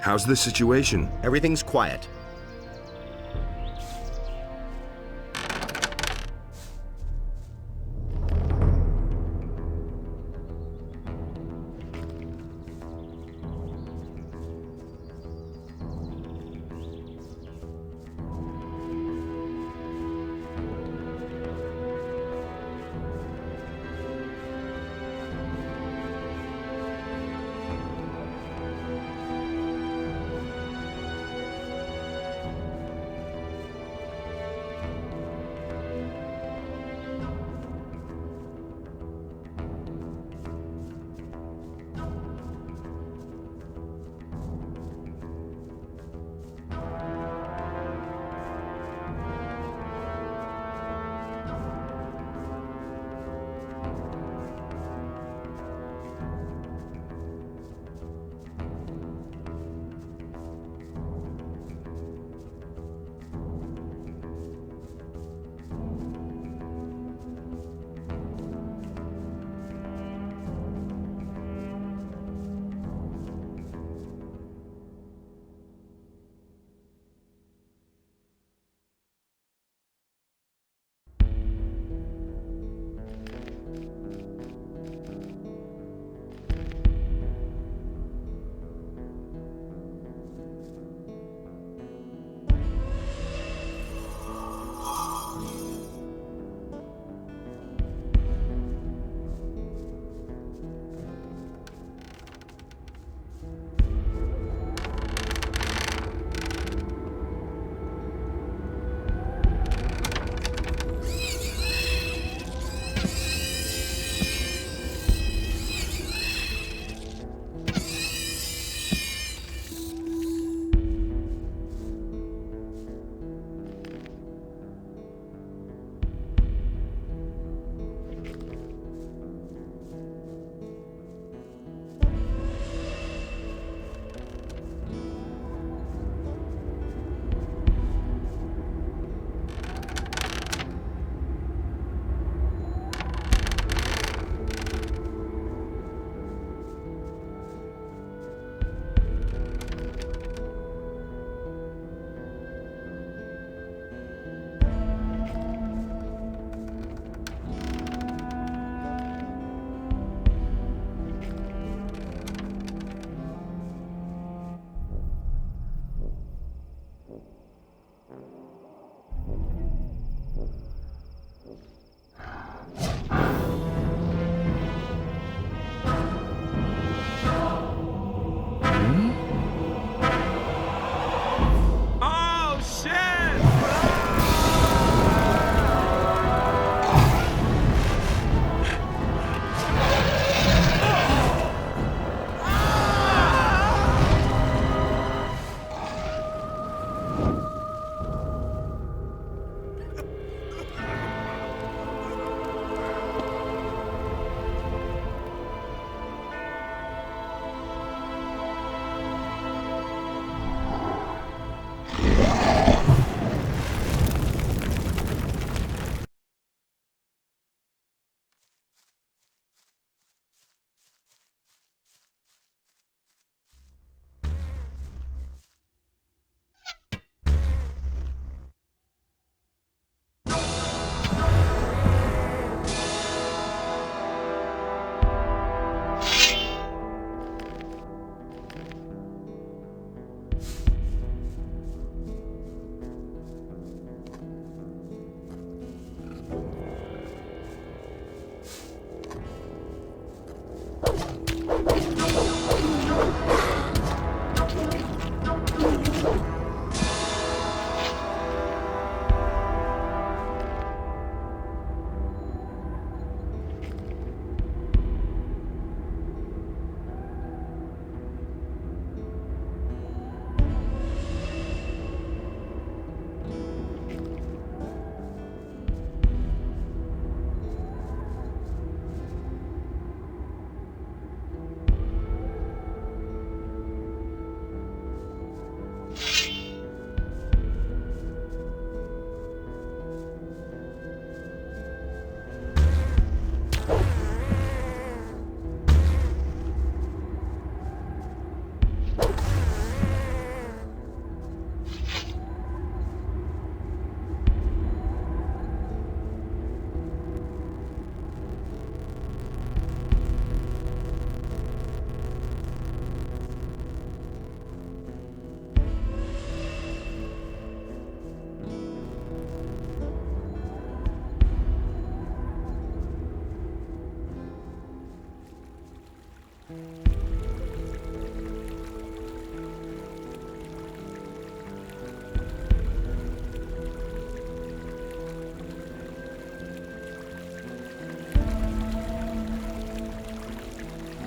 How's the situation? Everything's quiet.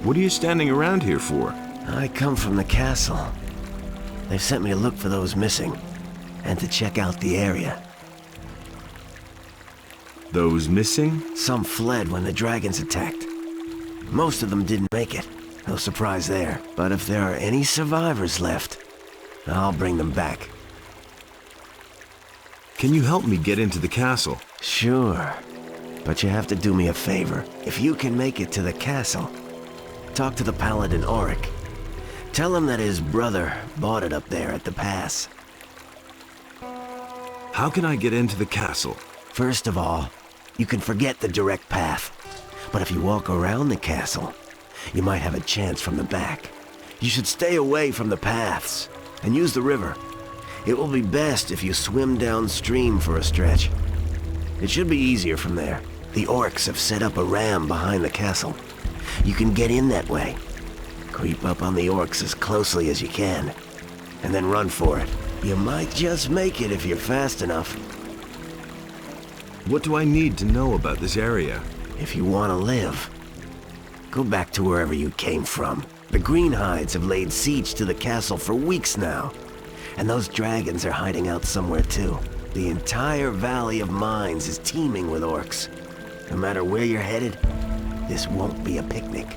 What are you standing around here for? I come from the castle. They've sent me to look for those missing, and to check out the area. Those missing? Some fled when the dragons attacked. Most of them didn't make it. No surprise there. But if there are any survivors left, I'll bring them back. Can you help me get into the castle? Sure. But you have to do me a favor. If you can make it to the castle, talk to the paladin Auric. Tell him that his brother bought it up there at the pass. How can I get into the castle? First of all, you can forget the direct path. But if you walk around the castle, you might have a chance from the back. You should stay away from the paths and use the river. It will be best if you swim downstream for a stretch. It should be easier from there. The orcs have set up a ram behind the castle. You can get in that way. Creep up on the orcs as closely as you can, and then run for it. You might just make it if you're fast enough. What do I need to know about this area? If you want to live, go back to wherever you came from. The Greenhides have laid siege to the castle for weeks now, and those dragons are hiding out somewhere too. The entire Valley of Mines is teeming with orcs. No matter where you're headed, this won't be a picnic.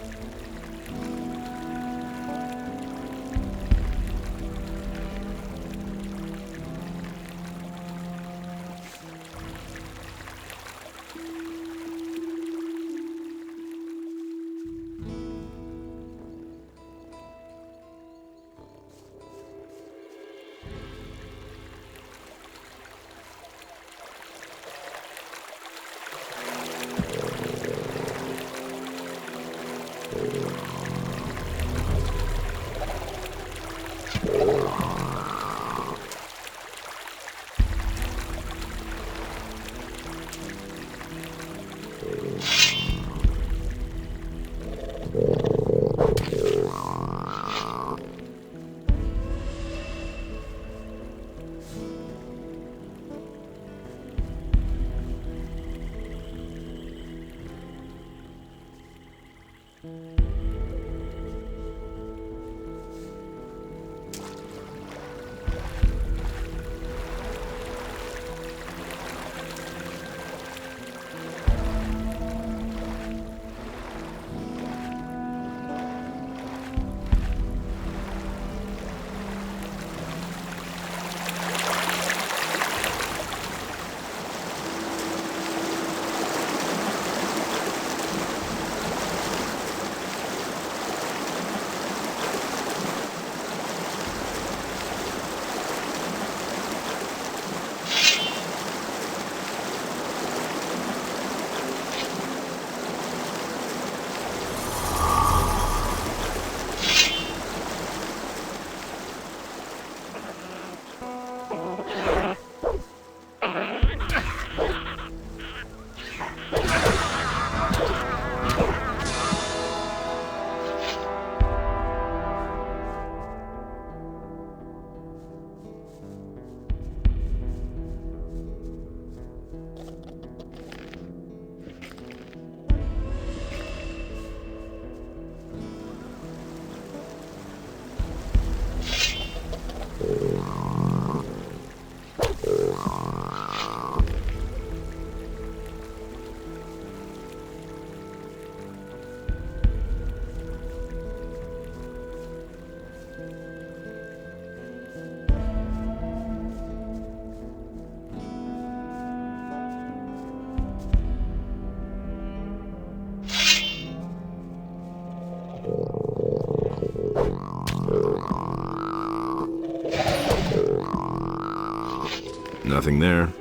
Nothing there.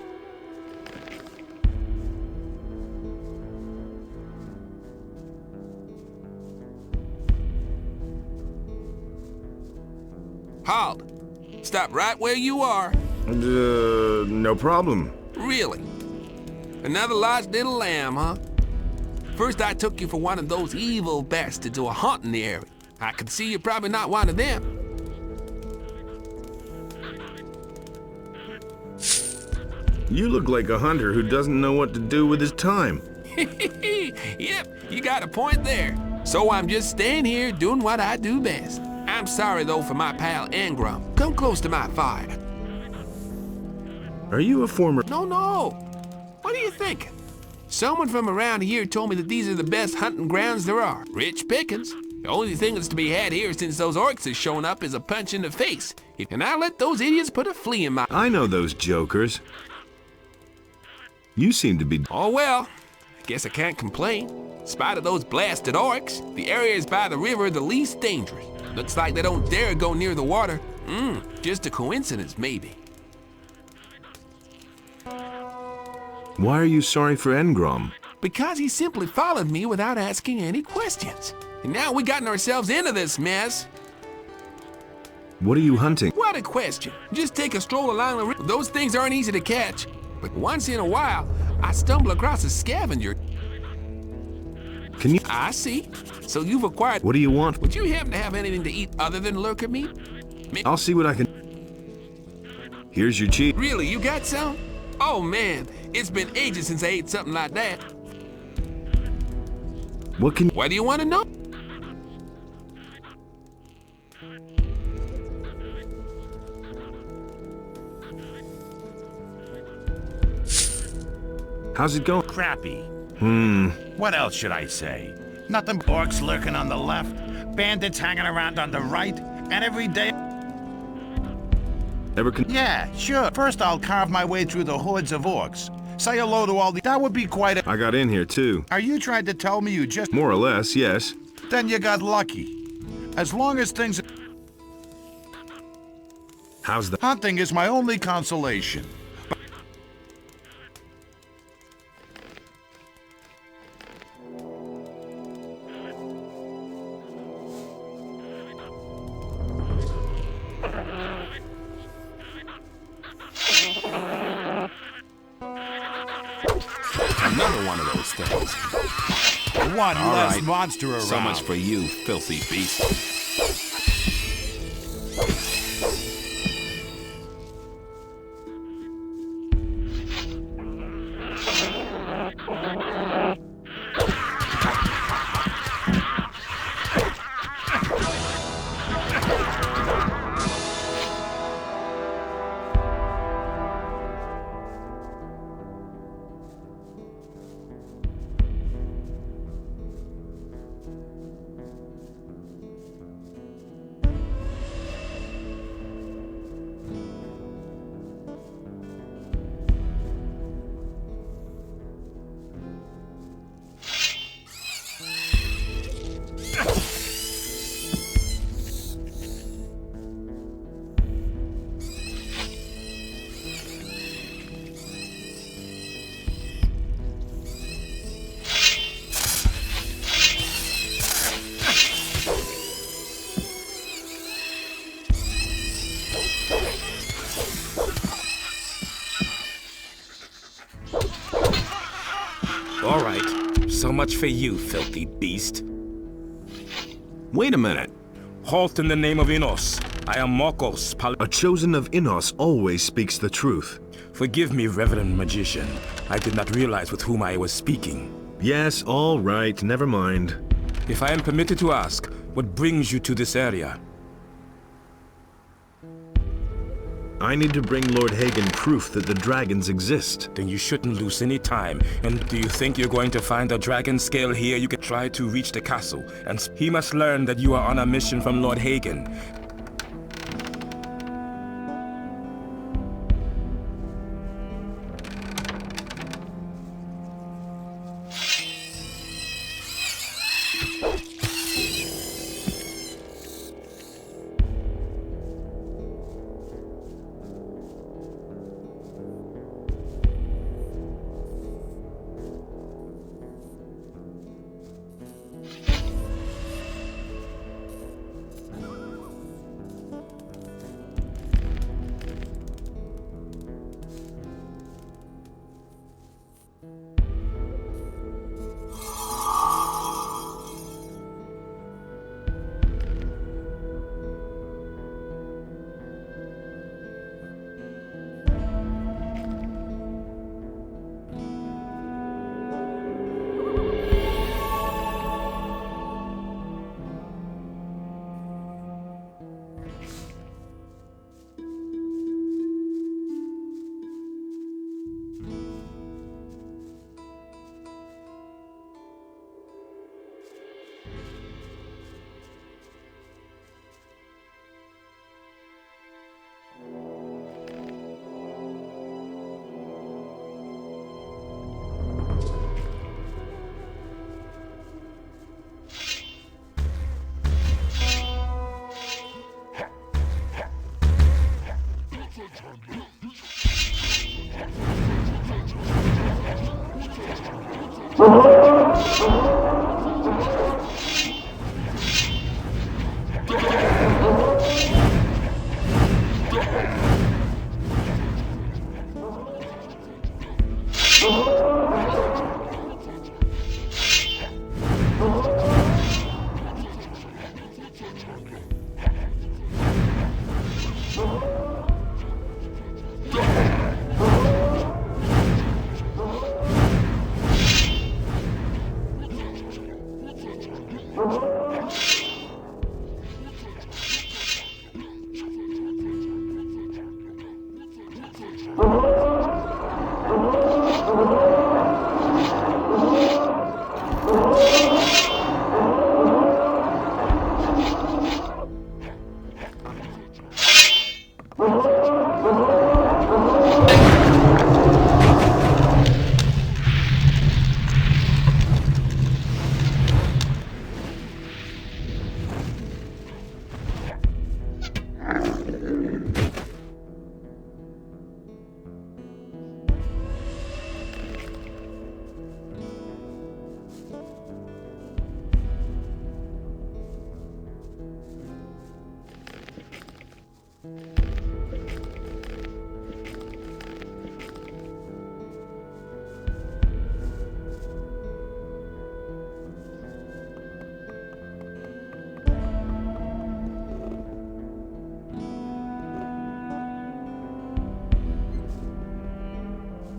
Halt! Stop right where you are. No problem. Really? Another lost little lamb, huh? First I took you for one of those evil bastards who are haunting the area. I can see you're probably not one of them. You look like a hunter who doesn't know what to do with his time. Yep, you got a point there. So I'm just staying here doing what I do best. I'm sorry though for my pal Engrom. Come close to my fire. Are you a former... No. What do you think? Someone from around here told me that these are the best hunting grounds there are. Rich pickings. The only thing that's to be had here since those orcs have shown up is a punch in the face. And I let those idiots put a flea in my... I know those jokers. You seem to be... Oh well, I guess I can't complain. In spite of those blasted orcs, the areas by the river are the least dangerous. Looks like they don't dare go near the water. Just a coincidence, maybe. Why are you sorry for Engrom? Because he simply followed me without asking any questions. And now we gotten ourselves into this mess. What are you hunting? What a question. Just take a stroll along the river. Those things aren't easy to catch. But once in a while, I stumble across a scavenger. Can you... I see. So you've acquired... What do you want? Would you happen to have anything to eat other than lurker meat? I'll see what I can... Here's your cheese. Really, you got some? Oh man, it's been ages since I ate something like that. What can... What do you want to know? How's it going? Crappy. What else should I say? Nothing. Orcs lurking on the left, bandits hanging around on the right, and every day... Yeah, sure. First I'll carve my way through the hordes of orcs. Say hello to all the... That would be quite a... I got in here, too. Are you trying to tell me you just... More or less, yes. Then you got lucky. As long as things... How's the... Hunting is my only consolation. Another one of those things. One All less right. monster around. So much for you, filthy beast. All right, so much for you, filthy beast. Wait a minute. Halt in the name of Innos. I am Marcos A chosen of Innos always speaks the truth. Forgive me, reverend magician. I did not realize with whom I was speaking. Yes, all right, never mind. If I am permitted to ask, what brings you to this area? I need to bring Lord Hagen proof that the dragons exist. Then you shouldn't lose any time. And do you think you're going to find a dragon scale here? You can try to reach the castle, and he must learn that you are on a mission from Lord Hagen.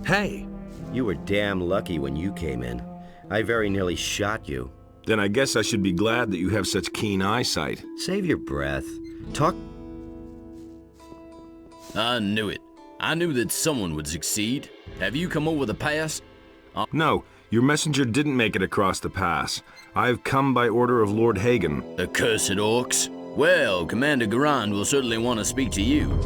Hey! You were damn lucky when you came in. I very nearly shot you. Then I guess I should be glad that you have such keen eyesight. Save your breath. Talk. I knew it. I knew that someone would succeed. Have you come over the pass? No, your messenger didn't make it across the pass. I've come by order of Lord Hagen. Accursed orcs. Well, Commander Garond will certainly want to speak to you.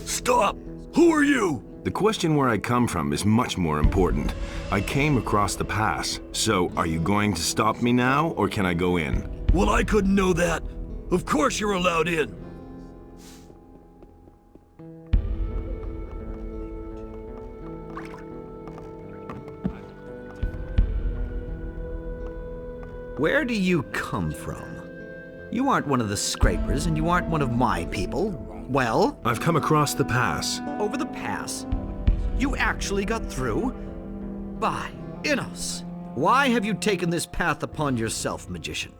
Stop! Who are you? The question where I come from is much more important. I came across the pass, so are you going to stop me now, or can I go in? Well, I couldn't know that. Of course you're allowed in. Where do you come from? You aren't one of the scrapers, and you aren't one of my people. Well? I've come across the pass. Over the pass? You actually got through? By Innos! Why have you taken this path upon yourself, magician?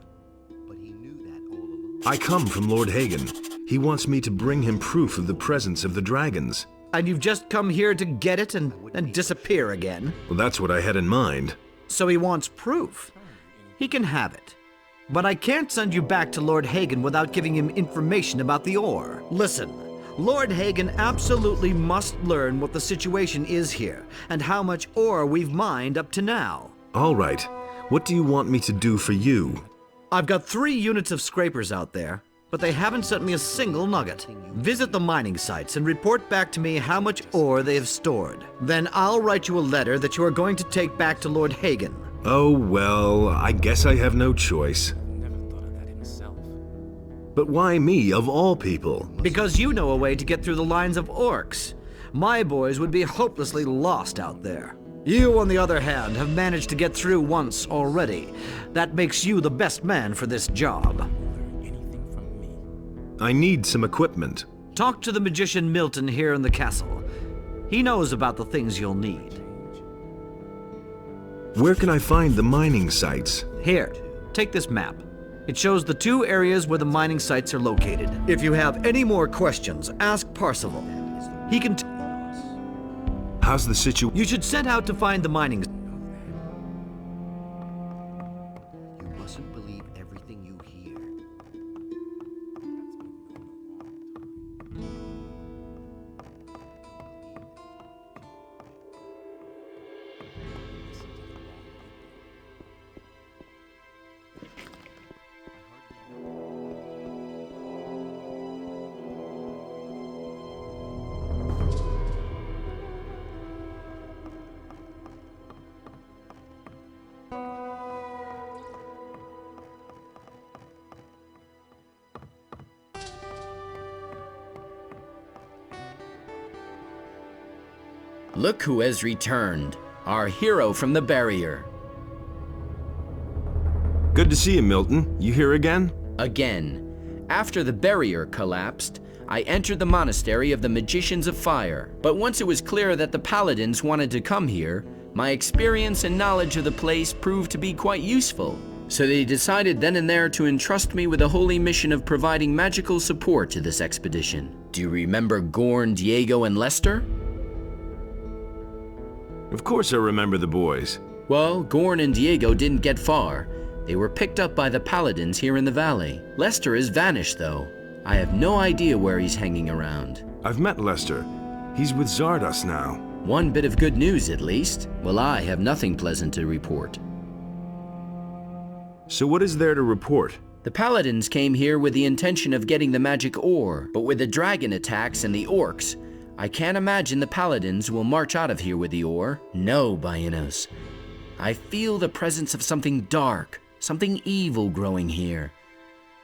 But he knew that all along. I come from Lord Hagen. He wants me to bring him proof of the presence of the dragons. And you've just come here to get it and then disappear again? Well, that's what I had in mind. So he wants proof. He can have it. But I can't send you back to Lord Hagen without giving him information about the ore. Listen, Lord Hagen absolutely must learn what the situation is here, and how much ore we've mined up to now. All right. What do you want me to do for you? I've got 3 units of scrapers out there, but they haven't sent me a single nugget. Visit the mining sites and report back to me how much ore they have stored. Then I'll write you a letter that you are going to take back to Lord Hagen. Oh, well, I guess I have no choice. Never thought of that himself. But why me, of all people? Because you know a way to get through the lines of orcs. My boys would be hopelessly lost out there. You, on the other hand, have managed to get through once already. That makes you the best man for this job. Anything from me? I need some equipment. Talk to the magician Milton here in the castle. He knows about the things you'll need. Where can I find the mining sites? Here, take this map. It shows the 2 areas where the mining sites are located. If you have any more questions, ask Parsival. He can How's the situation? You should set out to find the mining. You mustn't believe everything you hear. Look who has returned, our hero from the barrier. Good to see you, Milton. You here again? Again. After the barrier collapsed, I entered the monastery of the Magicians of Fire. But once it was clear that the paladins wanted to come here, my experience and knowledge of the place proved to be quite useful. So they decided then and there to entrust me with the holy mission of providing magical support to this expedition. Do you remember Garond, Diego, and Lester? Of course I remember the boys. Well, Garond and Diego didn't get far. They were picked up by the paladins here in the valley. Lester has vanished, though. I have no idea where he's hanging around. I've met Lester. He's with Zardos now. One bit of good news, at least. Well, I have nothing pleasant to report. So what is there to report? The paladins came here with the intention of getting the magic ore, but with the dragon attacks and the orcs, I can't imagine the paladins will march out of here with the ore. No, Baianos. I feel the presence of something dark, something evil growing here.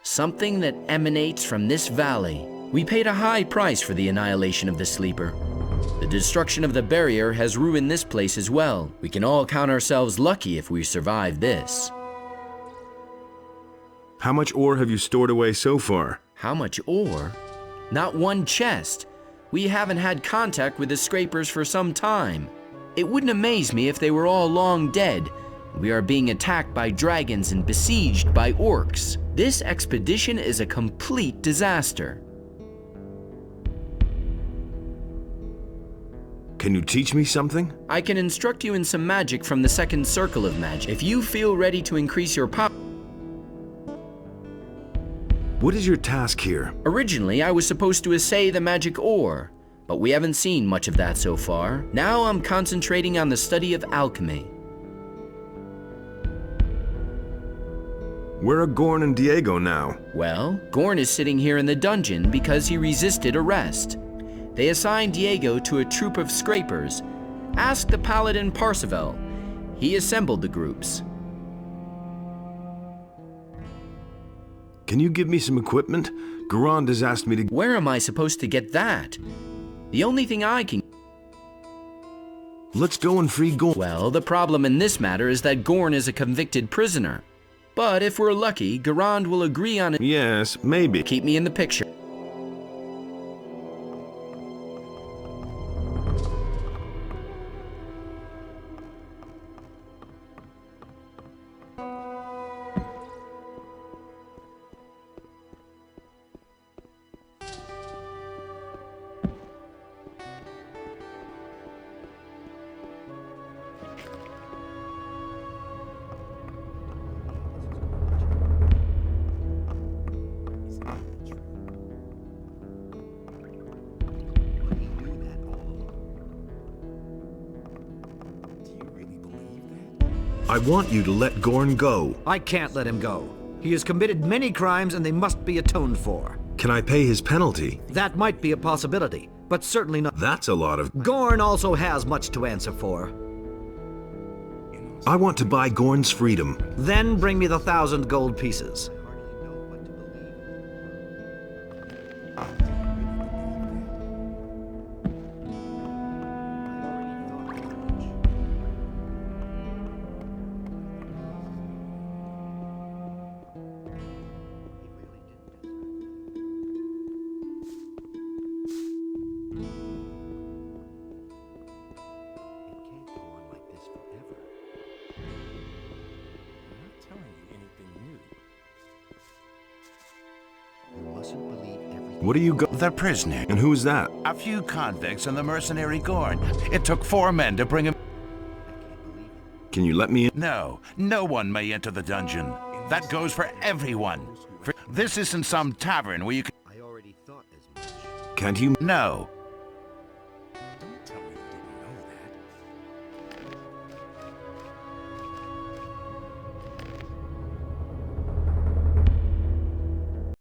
Something that emanates from this valley. We paid a high price for the annihilation of the Sleeper. The destruction of the barrier has ruined this place as well. We can all count ourselves lucky if we survive this. How much ore have you stored away so far? How much ore? Not one chest. We haven't had contact with the scrapers for some time. It wouldn't amaze me if they were all long dead. We are being attacked by dragons and besieged by orcs. This expedition is a complete disaster. Can you teach me something? I can instruct you in some magic from the second circle of magic. If you feel ready to increase your power. What is your task here? Originally, I was supposed to assay the magic ore, but we haven't seen much of that so far. Now I'm concentrating on the study of alchemy. Where are Garond and Diego now? Well, Garond is sitting here in the dungeon because he resisted arrest. They assigned Diego to a troop of scrapers. Ask the paladin Parseval. He assembled the groups. Can you give me some equipment? Garond has asked me to... Where am I supposed to get that? The only thing I can... Let's go and free Garond. Well, the problem in this matter is that Garond is a convicted prisoner. But if we're lucky, Garond will agree on it. Yes, maybe. Keep me in the picture. I want you to let Garond go. I can't let him go. He has committed many crimes and they must be atoned for. Can I pay his penalty? That might be a possibility, but certainly not. That's a lot of... Garond also has much to answer for. I want to buy Gorn's freedom. Then bring me the 1,000 gold pieces. What do you go... The prisoner. And who's that? A few convicts and the mercenary Garond. It took 4 men to bring him... Can you let me in? No, no one may enter the dungeon. That goes for everyone. This isn't some tavern where you can... Can't you... No,